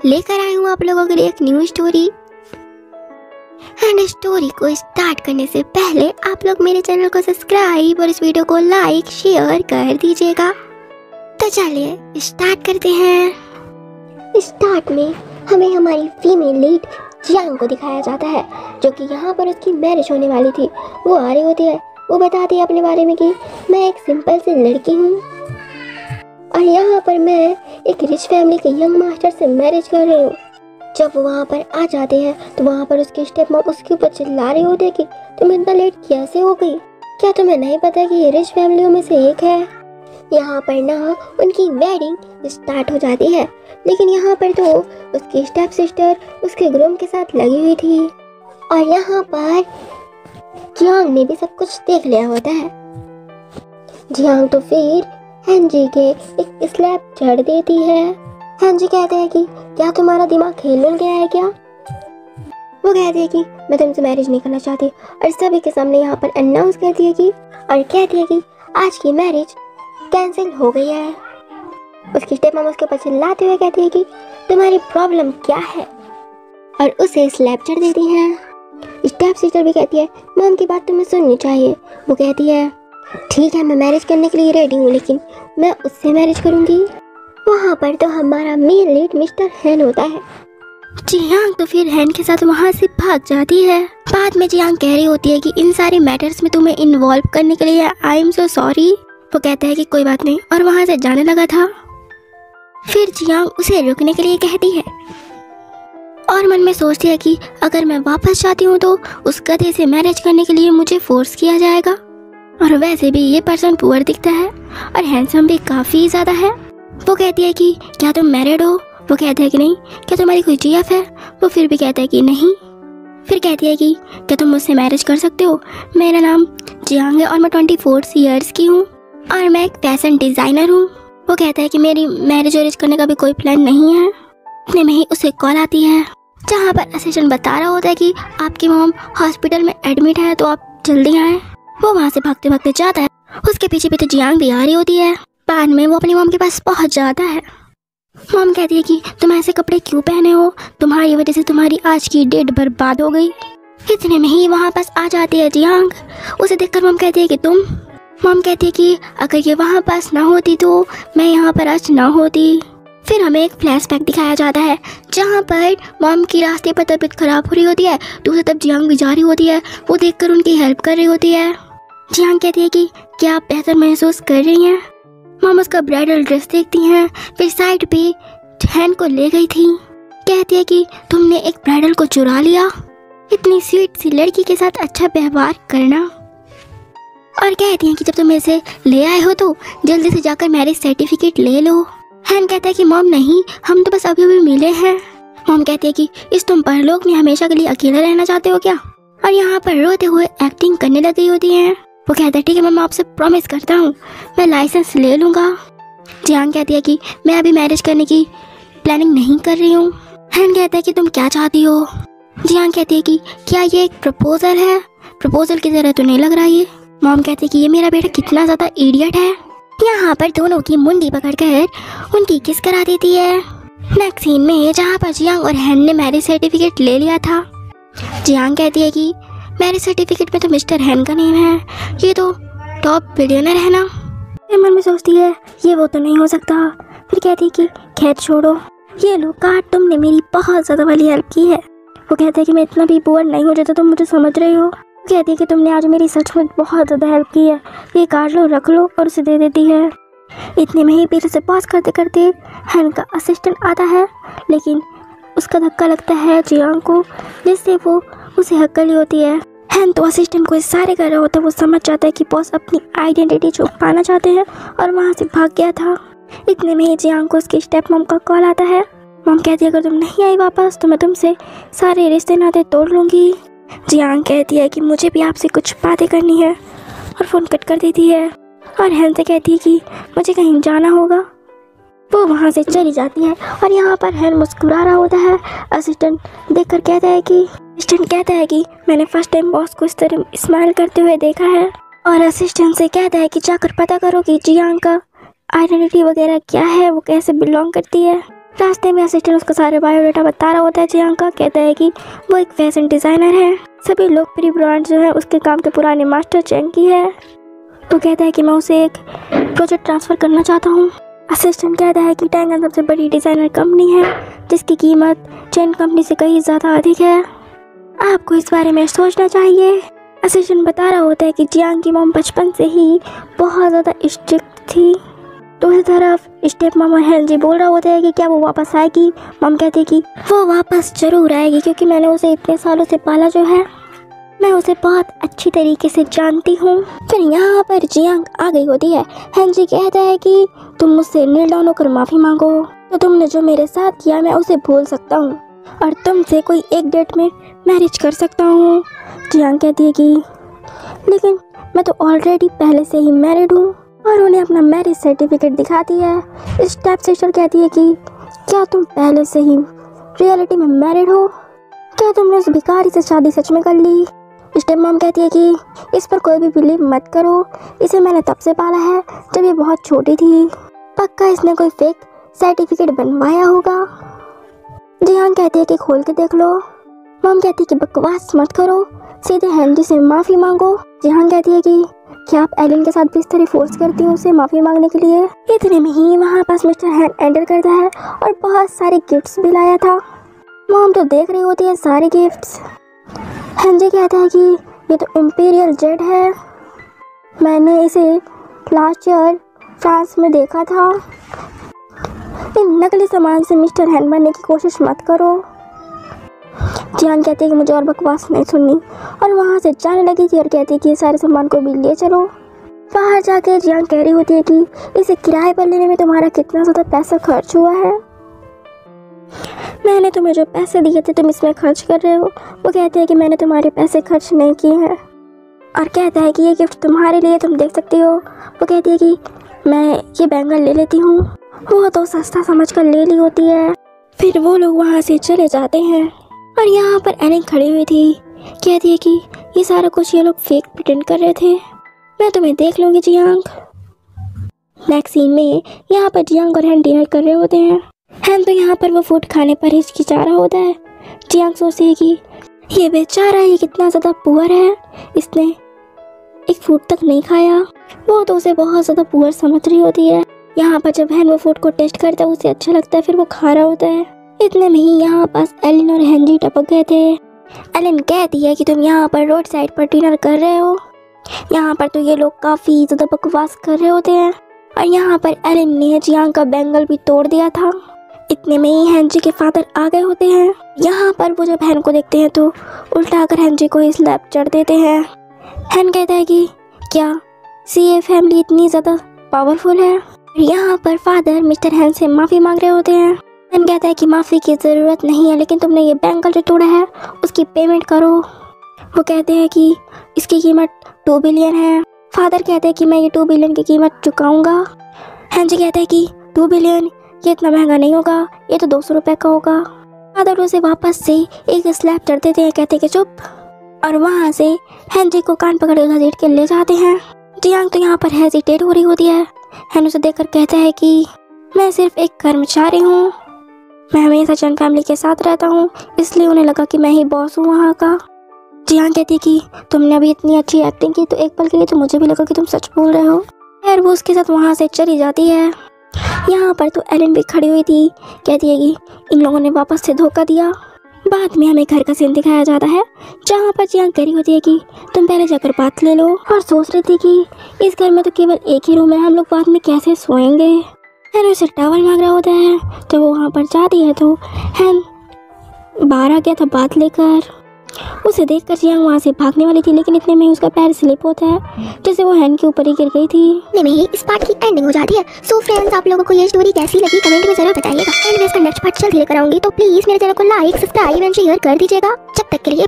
लेकर आई हूँ आप लोगों के लिए एक न्यू स्टोरी। एंड स्टोरी को स्टार्ट करने से पहले आप लोग मेरे चैनल को सब्सक्राइब और इस वीडियो को लाइक शेयर कर दीजिएगा। तो चलिए स्टार्ट करते हैं। स्टार्ट में हमें हमारी फीमेल लीड जियांग को दिखाया जाता है, जो कि यहाँ पर उसकी मैरिज होने वाली थी। वो आ रही होती है, वो बताती है अपने बारे में कि मैं एक सिंपल सी लड़की हूँ और यहाँ पर मैं एक रिच फैमिली के यंग मास्टर से मैरिज कर रही हूँ। जब वो वहाँ पर आ जाते हैं तो वहाँ पर उसके स्टेप मॉम उसके ऊपर चिल्ला रहे होते हैं कि तुम इतना लेट कैसे हो गई, क्या तुम्हें नहीं पता कि ये रिच फैमिलियों में से एक है। यहाँ पर ना उनकी वेडिंग स्टार्ट हो जाती है, लेकिन यहाँ पर तो उसकी स्टेप सिस्टर उसके ग्रूम के साथ लगी हुई थी और यहाँ पर जियांग ने भी सब कुछ देख लिया होता है। जियांग तो फिर हेनजी के एक स्लैप चढ़ देती है। हेनजी कहते हैं कि क्या तुम्हारा दिमाग खेल गया है क्या। वो कहती है कि मैं तुमसे मैरिज नहीं करना चाहती और सभी के सामने यहाँ पर अनाउंस करती है कि और कहती है कि आज की मैरिज कैंसिल हो गई है। उसकी स्टेप मॉम उसके ऊपर चिल्लाते हुए कहती है कि तुम्हारी प्रॉब्लम क्या है और उसे स्लैप चढ़ देती है। स्टेप सिस्टर भी कहती है मॉम की बात तुम्हें सुननी चाहिए। वो कहती है ठीक है, मैं मैरिज करने के लिए रेडी हूँ, लेकिन मैं उससे मैरिज करूँगी। वहाँ पर तो हमारा मेन लीड मिस्टर हैन होता है। जियांग तो फिर हैन के साथ वहाँ से भाग जाती है। बाद में जियांग कह रही होती है कि इन सारे मैटर्स में तुम्हें इन्वॉल्व करने के लिए आई एम सो सॉरी। वो कहता है कि कोई बात नहीं और वहाँ से जाने लगा था। फिर जियांग उसे रुकने के लिए कहती है और मन में सोचती है कि अगर मैं वापस जाती हूँ तो उस गधे से मैरिज करने के लिए मुझे फोर्स किया जाएगा और वैसे भी ये पर्सन पुअर दिखता है और हैंडसम भी काफ़ी ज़्यादा है। वो कहती है कि क्या तुम मैरिड हो। वो कहता है कि नहीं। क्या तुम्हारी कोई जीएफ है। वो फिर भी कहता है कि नहीं। फिर कहती है कि क्या तुम मुझसे मैरिज कर सकते हो। मेरा नाम जियांग है और मैं 24 ईयर्स की हूँ और मैं एक फैशन डिज़ाइनर हूँ। वो कहता है कि मेरी मैरिज वैरिज करने का भी कोई प्लान नहीं है। इतने में ही उसे कॉल आती है, जहाँ पर असिस्टेंट बता रहा होता है कि आपकी मॉम हॉस्पिटल में एडमिट है तो आप जल्दी आएँ। वो वहाँ से भागते भागते जाता है। उसके पीछे पीछे जियांग भी आ रही होती है। बाद में वो अपनी मॉम के पास पहुँच जाता है। मॉम कहती है कि तुम ऐसे कपड़े क्यों पहने हो, तुम्हारी वजह से तुम्हारी आज की डेट बर्बाद हो गई। इतने में ही वहाँ पास आ जाती है जियांग। उसे देखकर मॉम कहती है कि तुम। मॉम कहती है कि अगर ये वहाँ पास ना होती तो मैं यहाँ पर आज ना होती। फिर हमें एक फ्लैशबैक दिखाया जाता है, जहाँ पर मॉम की रास्ते पर तबीयत खराब हो रही होती है। दूसरी तरफ जियांग भी जा रही होती है। वो देखकर उनकी हेल्प कर रही होती है। जियांग कहती है कि क्या आप बेहतर महसूस कर रही हैं। मॉम उसका ब्राइडल ड्रेस देखती हैं। फिर साइड पे हैन को ले गई थी। कहती है कि तुमने एक ब्राइडल को चुरा लिया। इतनी स्वीट सी लड़की के साथ अच्छा व्यवहार करना। और कहती हैं कि जब तुम इसे ले आए हो तो जल्दी से जाकर मैरिज सर्टिफिकेट ले लो। हैन कहता है कि मॉम नहीं, हम तो बस अभी अभी मिले हैं। मॉम कहती है कि इस तुम परलोक में हमेशा के लिए अकेले रहना चाहते हो क्या। और यहाँ पर रोते हुए एक्टिंग करने लगी होती हैं। वो कहता है ठीक है, मैं आपसे प्रॉमिस करता हूँ मैं लाइसेंस ले लूँगा। जियांग कहती है कि मैं अभी मैरिज करने की प्लानिंग नहीं कर रही हूँ। हैन कहता है कि तुम क्या चाहती हो। जियांग कहती है कि क्या ये एक प्रपोजल है। प्रपोजल की तरह तो नहीं लग रहा ये। मॉम कहती है कि ये मेरा बेटा कितना ज़्यादा इडियट है। यहाँ पर दोनों की मुंडी पकड़कर उनकी किस करा देती है। नेक्स्ट सीन में जहाँ पर जियांग और हैन ने मैरिज सर्टिफिकेट ले लिया था। जियांग कहती है कि मैरिज सर्टिफिकेट में तो मिस्टर हैन का नेम है, ये तो टॉप बिलियनर है ना। मन में सोचती है ये वो तो नहीं हो सकता। फिर कहती है कि खैर छोड़ो, ये लो कार्ड, तुमने मेरी बहुत ज़्यादा वाली हेल्प की है। वो कहता है कि मैं इतना भी पुअर नहीं हूँ जैसे तुम मुझे समझ रही हो। कहती है कि तुमने आज मेरी सच में बहुत ज़्यादा हेल्प की है, ये कार्ड लो, रख लो, और उसे दे देती है। इतने में ही पीछे से पॉज करते करते हैन का असिस्टेंट आता है, लेकिन उसका धक्का लगता है जियांग को, जिससे वो उसे हक कर ली होती है। हैन तो असिस्टेंट को इशारे कर रहा होता है। वो समझ जाता है कि बॉस अपनी आइडेंटिटी छुपाना चाहते हैं और वहाँ से भाग गया था। इतने में ही जियांग को उसकी स्टेप मॉम का कॉल आता है। मॉम कहती है अगर तुम नहीं आई वापस तो मैं तुमसे सारे रिश्ते नाते तोड़ लूँगी। जियांग कहती है कि मुझे भी आपसे कुछ बातें करनी है और फ़ोन कट कर देती है और हैन से कहती है कि मुझे कहीं जाना होगा। वो वहाँ से चली जाती है और यहाँ पर हैन मुस्कुरा रहा होता है। असिस्टेंट देखकर कहता है कि मैंने फर्स्ट टाइम बॉस को इस तरह स्माइल करते हुए देखा है। और असिस्टेंट से कहता है कि जाकर पता करो कि जियांग का आइडेंटिटी वगैरह क्या है, वो कैसे बिलोंग करती है। रास्ते में असिस्टेंट उसका सारे बायोडाटा बता रहा होता है जियांग का। कहता है कि वो एक फैशन डिज़ाइनर है, सभी लोकप्रिय ब्रांड जो है उसके काम के पुराने मास्टर चेंग की है। तो कहता है कि मैं उसे एक प्रोजेक्ट ट्रांसफ़र करना चाहता हूँ। असिस्टेंट कहता है कि टैंगन सबसे बड़ी डिज़ाइनर कंपनी है जिसकी कीमत चेन कंपनी से कहीं ज़्यादा अधिक है, आपको इस बारे में सोचना चाहिए। असिस्टेंट बता रहा होता है कि जियांग की मॉम बचपन से ही बहुत ज़्यादा स्ट्रिक्ट थी। दूसरी तरफ स्टेप मामा हेनजी बोल रहा होता है कि क्या वो वापस आएगी। मॉम कहती है कि वो वापस ज़रूर आएगी क्योंकि मैंने उसे इतने सालों से पाला जो है, मैं उसे बहुत अच्छी तरीके से जानती हूँ। फिर यहाँ पर जियांग आ गई होती है। हेनजी कहता है कि तुम मुझसे नील डाउन होकर माफ़ी मांगो, तो तुमने जो मेरे साथ किया मैं उसे भूल सकता हूँ और तुमसे कोई एक डेट में मैरिज कर सकता हूँ। जियांग कहती है कि लेकिन मैं तो ऑलरेडी पहले से ही मैरिड हूँ, और उन्हें अपना मैरिज सर्टिफिकेट दिखाती है। स्टेप सिस्टर कहती है कि क्या तुम पहले से ही रियलिटी में मैरिड हो? क्या तुमने उस भिखारी से शादी सच में कर ली? स्टेप मॉम कहती है कि इस पर कोई भी बिलीव मत करो, इसे मैंने तब से पाला है जब ये बहुत छोटी थी, पक्का इसने कोई फेक सर्टिफिकेट बनवाया होगा। जियांग कहती है कि खोल के देख लो। मॉम कहती है कि बकवास मत करो, सीधे हेनरी से माफ़ी मांगो। जियांग कहती है कि क्या आप एलिन के साथ भी इस तरह फोर्स करती हैं उसे माफ़ी मांगने के लिए? इतने में ही वहाँ पास मिस्टर हैन एंटर करता है और बहुत सारे गिफ्ट्स भी लाया था। मॉम तो देख रही होती है सारे गिफ्ट्स। हेनरी कहता है कि ये तो इम्पीरियल जेट है, मैंने इसे लास्ट ईयर फ्रांस में देखा था। इन नकली सामान से मिस्टर हैन बनने की कोशिश मत करो। जियांग कहती है कि मुझे और बकवास नहीं सुननी, और वहाँ से जाने लगी थी और कहती है कि ये सारे सामान को भी ले चलो। बाहर जाके जियांग कह रही होती है कि इसे किराए पर लेने में तुम्हारा कितना ज़्यादा पैसा खर्च हुआ है, मैंने तुम्हें जो पैसे दिए थे तुम इसमें खर्च कर रहे हो। वो कहते हैं कि मैंने तुम्हारे पैसे खर्च नहीं किए हैं, और कहता है कि ये गिफ्ट तुम्हारे लिए, तुम देख सकती हो। वो कहती है कि मैं ये बैंगल ले लेती हूँ। वो तो सस्ता समझकर ले ली होती है। फिर वो लोग वहाँ से चले जाते हैं और यहाँ पर एलिन खड़ी हुई थी। कहती है कि ये सारा कुछ ये लोग फेक प्रिटेंड कर रहे थे, मैं तुम्हें देख लूँगी जियांग। नेक्स्ट सीन में यहाँ पर जियांग और हैन डिनर कर रहे होते हैं। हैन तो यहाँ पर वो फूड खाने पर हिचकिचा रहा होता है। जियांग सोचती है कि ये बेचारा ही कितना ज़्यादा पुअर है, इसने एक फूड तक नहीं खाया। वो तो उसे बहुत ज़्यादा पुअर समझ रही होती है। यहाँ पर जब हैन वो फूड को टेस्ट करता है उसे अच्छा लगता है, फिर वो खा रहा होता है। इतने में ही यहाँ पास एलिन और हेनरी टपक गए थे। एलिन कहती है कि तुम यहाँ पर रोड साइड पर डिनर कर रहे हो। यहाँ पर तो ये लोग काफ़ी ज़्यादा बकवास कर रहे होते हैं, और यहाँ पर एलिन ने जियांग का बैंगल भी तोड़ दिया था। इतने में ही हेनरी के फादर आ गए होते हैं। यहाँ पर वो जब हैन को देखते हैं तो उल्टा आकर हेनरी को स्लैप चढ़ देते हैं। हैन कहता है कि क्या सीए फैमिली इतनी ज़्यादा पावरफुल है? यहाँ पर फादर मिस्टर हैन से माफ़ी मांग रहे होते हैं। हैन कहता है कि माफ़ी की ज़रूरत नहीं है, लेकिन तुमने ये बैंगल जो तोड़ा है उसकी पेमेंट करो। वो कहते हैं कि इसकी कीमत 2 बिलियन है। फादर कहते हैं कि मैं ये 2 बिलियन की कीमत चुकाऊंगा। हेनरी कहता है कि 2 बिलियन ये इतना महंगा नहीं होगा, ये तो 200 रुपये का होगा। फादर उसे वापस से एक स्लैप चढ़ देते हैं, कहते कि चुप, और वहाँ से हेनरी को कान पकड़ कर घसीट के ले जाते हैं। जियांग तो यहाँ पर हेजिटेट हो रही होती है। हैन उसे देखकर कहता है कि मैं सिर्फ एक कर्मचारी हूँ, मैं हमेशा चैन फैमिली के साथ रहता हूँ, इसलिए उन्हें लगा कि मैं ही बॉस हूँ वहाँ का। जियांग कहती है कि तुमने अभी इतनी अच्छी एक्टिंग की तो एक पल के लिए तो मुझे भी लगा कि तुम सच बोल रहे हो। खैर वो उसके साथ वहाँ से चली जाती है। यहाँ पर तो एलिन भी खड़ी हुई थी। कहती है कि इन लोगों ने वापस से धोखा दिया। बाद में हमें घर का सीन दिखाया जाता है जहाँ पर जियांग कह रही होती है कि तुम पहले जाकर बात ले लो, और सोच रही थी कि इस घर में तो केवल एक ही रूम है, हम लोग बाद में कैसे सोएंगे। हैन उसे टॉवल मांग रहा होता है। जब वो वहाँ पर जाती है तो हैन बाहर आ गया था बात लेकर। उसे देखकर जियांग वहाँ से भागने वाली थी, लेकिन इतने में उसका पैर स्लिप होता है, जैसे वो हैन के ऊपर ही गिर गई थी। इतने में ही इस पार्ट की एंडिंग हो जाती है। सो फ्रेंड्स, आप लोगों को ये स्टोरी कैसी लगी कमेंट में जरूर बताइएगा। एंड मैं इसका नेक्स्ट पार्ट जल्दी लेकर आऊंगी, तो प्लीज मेरे चैनल को लाइक, सब्सक्राइब एंड शेयर कर दीजिएगा। जब तक के लिए